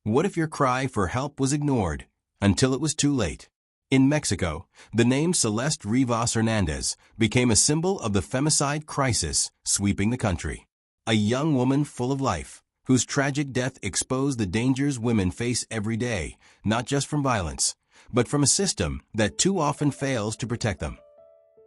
What if your cry for help was ignored until it was too late? In Mexico, the name Celeste Rivas Hernández became a symbol of the femicide crisis sweeping the country. A young woman full of life, whose tragic death exposed the dangers women face every day, not just from violence, but from a system that too often fails to protect them.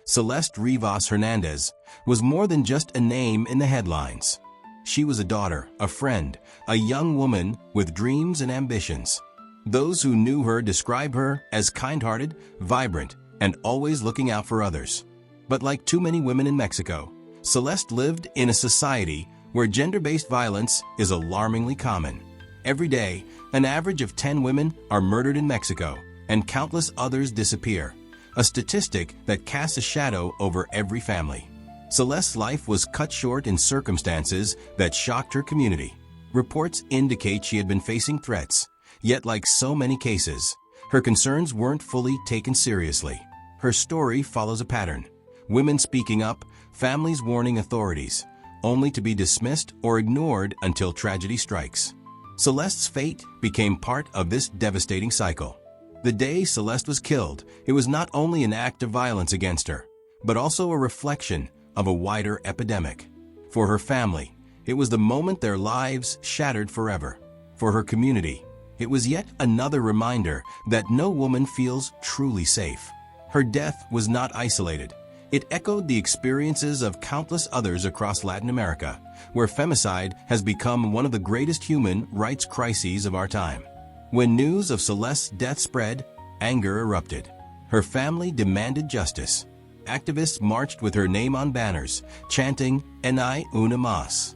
Celeste Rivas Hernández was more than just a name in the headlines. She was a daughter, a friend, a young woman with dreams and ambitions. Those who knew her describe her as kind-hearted, vibrant, and always looking out for others. But like too many women in Mexico, Celeste lived in a society where gender-based violence is alarmingly common. Every day, an average of 10 women are murdered in Mexico, and countless others disappear, a statistic that casts a shadow over every family. Celeste's life was cut short in circumstances that shocked her community. Reports indicate she had been facing threats, yet like so many cases, her concerns weren't fully taken seriously. Her story follows a pattern: women speaking up, families warning authorities, only to be dismissed or ignored until tragedy strikes. Celeste's fate became part of this devastating cycle. The day Celeste was killed, it was not only an act of violence against her, but also a reflection of a wider epidemic. For her family, it was the moment their lives shattered forever. For her community, it was yet another reminder that no woman feels truly safe. Her death was not isolated. It echoed the experiences of countless others across Latin America, where femicide has become one of the greatest human rights crises of our time. When news of Celeste's death spread, anger erupted. Her family demanded justice. Activists marched with her name on banners, chanting, "En hay una más."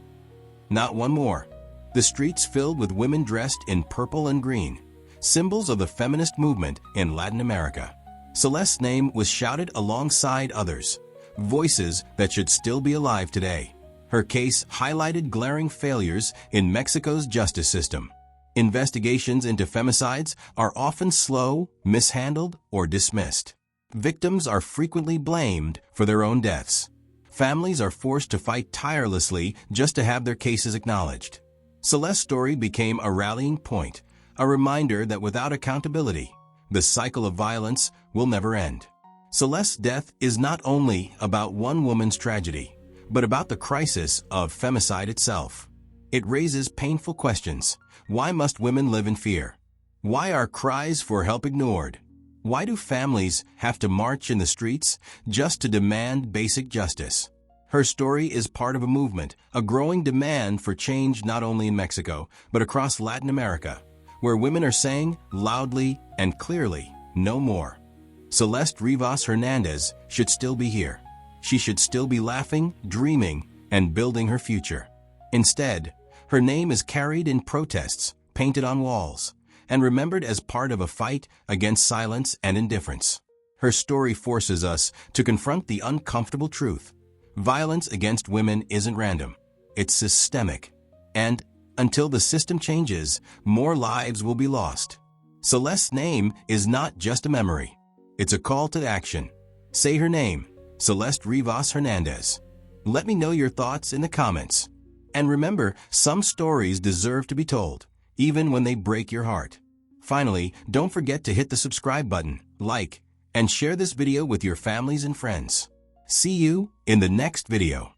Not one more. The streets filled with women dressed in purple and green, symbols of the feminist movement in Latin America. Celeste's name was shouted alongside others, voices that should still be alive today. Her case highlighted glaring failures in Mexico's justice system. Investigations into femicides are often slow, mishandled, or dismissed. Victims are frequently blamed for their own deaths. Families are forced to fight tirelessly just to have their cases acknowledged. Celeste's story became a rallying point, a reminder that without accountability, the cycle of violence will never end. Celeste's death is not only about one woman's tragedy, but about the crisis of femicide itself. It raises painful questions. Why must women live in fear? Why are cries for help ignored? Why do families have to march in the streets just to demand basic justice? Her story is part of a movement, a growing demand for change not only in Mexico, but across Latin America, where women are saying loudly and clearly, no more. Celeste Rivas Hernández should still be here. She should still be laughing, dreaming, and building her future. Instead, her name is carried in protests, painted on walls, and remembered as part of a fight against silence and indifference. Her story forces us to confront the uncomfortable truth. Violence against women isn't random. It's systemic. And until the system changes, more lives will be lost. Celeste's name is not just a memory. It's a call to action. Say her name, Celeste Rivas Hernández. Let me know your thoughts in the comments. And remember, some stories deserve to be told, even when they break your heart. Finally, don't forget to hit the subscribe button, like, and share this video with your families and friends. See you in the next video.